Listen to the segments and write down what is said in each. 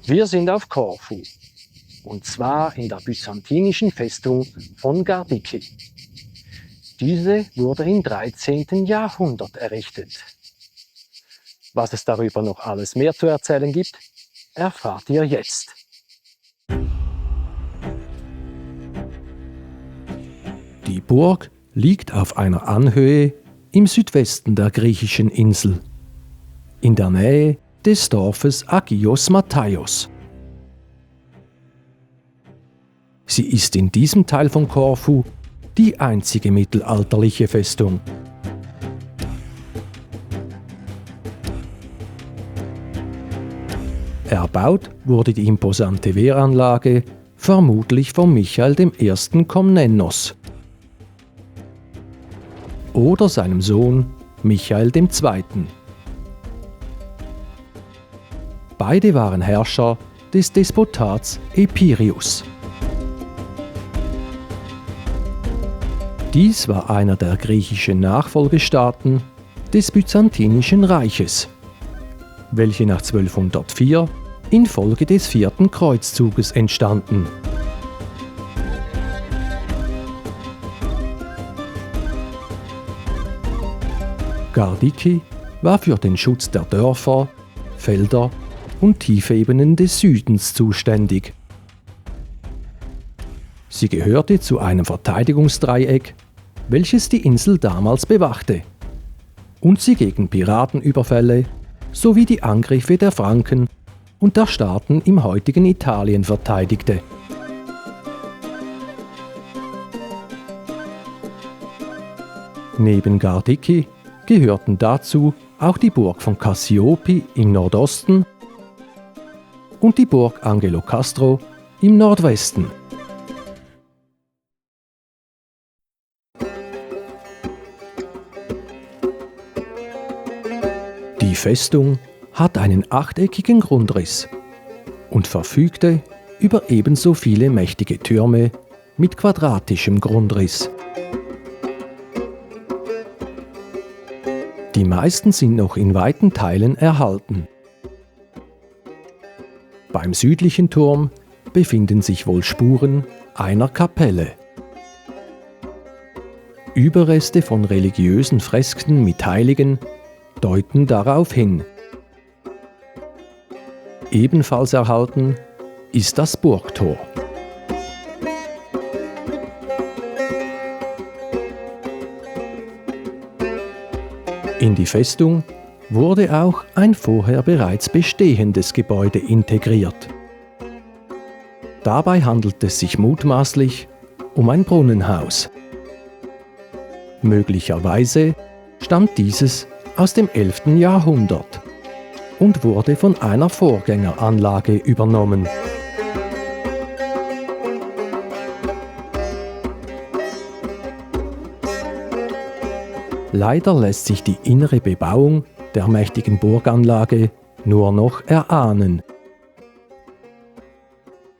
Wir sind auf Korfu, und zwar in der byzantinischen Festung von Gardiki. Diese wurde im 13. Jahrhundert errichtet. Was es darüber noch alles mehr zu erzählen gibt, erfahrt ihr jetzt. Die Burg liegt auf einer Anhöhe im Südwesten der griechischen Insel, in der Nähe des Dorfes Agios Mataios. Sie ist in diesem Teil von Korfu die einzige mittelalterliche Festung. Erbaut wurde die imposante Wehranlage vermutlich von Michael I. Komnenos oder seinem Sohn Michael II. Beide waren Herrscher des Despotats Epirus. Dies war einer der griechischen Nachfolgestaaten des Byzantinischen Reiches, welche nach 1204 infolge des 4. Kreuzzuges entstanden. Gardiki war für den Schutz der Dörfer, Felder und Tiefebenen des Südens zuständig. Sie gehörte zu einem Verteidigungsdreieck, welches die Insel damals bewachte und sie gegen Piratenüberfälle sowie die Angriffe der Franken und der Staaten im heutigen Italien verteidigte. Neben Gardiki gehörten dazu auch die Burg von Cassiopi im Nordosten und die Burg Angelo Castro im Nordwesten. Die Festung hat einen achteckigen Grundriss und verfügte über ebenso viele mächtige Türme mit quadratischem Grundriss. Die meisten sind noch in weiten Teilen erhalten. Beim südlichen Turm befinden sich wohl Spuren einer Kapelle. Überreste von religiösen Fresken mit Heiligen deuten darauf hin. Ebenfalls erhalten ist das Burgtor. In die Festung wurde auch ein vorher bereits bestehendes Gebäude integriert. Dabei handelt es sich mutmaßlich um ein Brunnenhaus. Möglicherweise stammt dieses aus dem 11. Jahrhundert und wurde von einer Vorgängeranlage übernommen. Leider lässt sich die innere Bebauung der mächtigen Burganlage nur noch erahnen.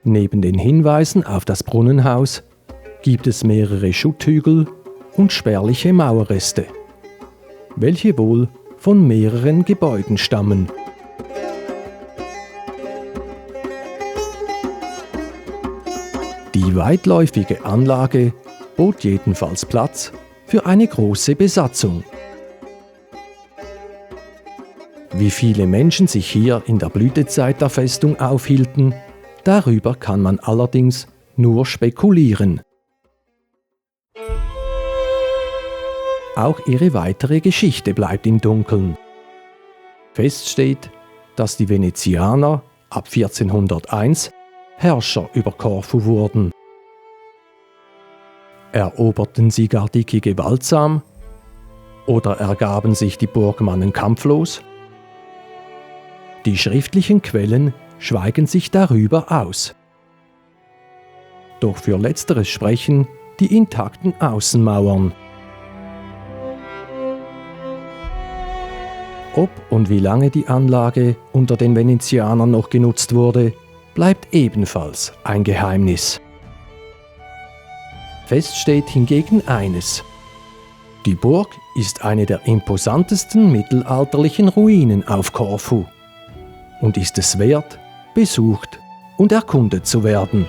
Neben den Hinweisen auf das Brunnenhaus gibt es mehrere Schutthügel und spärliche Mauerreste, welche wohl von mehreren Gebäuden stammen. Die weitläufige Anlage bot jedenfalls Platz für eine große Besatzung. Wie viele Menschen sich hier in der Blütezeit der Festung aufhielten, darüber kann man allerdings nur spekulieren. Auch ihre weitere Geschichte bleibt im Dunkeln. Fest steht, dass die Venezianer ab 1401 Herrscher über Korfu wurden. Eroberten sie Gardiki gewaltsam oder ergaben sich die Burgmannen kampflos? Die schriftlichen Quellen schweigen sich darüber aus. Doch für Letzteres sprechen die intakten Außenmauern. Ob und wie lange die Anlage unter den Venezianern noch genutzt wurde, bleibt ebenfalls ein Geheimnis. Fest steht hingegen eines: Die Burg ist eine der imposantesten mittelalterlichen Ruinen auf Korfu und ist es wert, besucht und erkundet zu werden.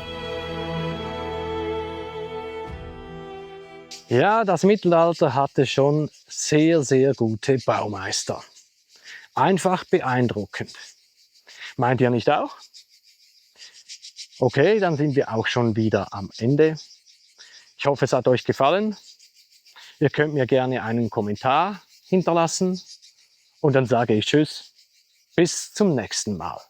Ja, das Mittelalter hatte schon sehr, sehr gute Baumeister. Einfach beeindruckend. Meint ihr nicht auch? Okay, dann sind wir auch schon wieder am Ende. Ich hoffe, es hat euch gefallen. Ihr könnt mir gerne einen Kommentar hinterlassen und dann sage ich Tschüss, bis zum nächsten Mal.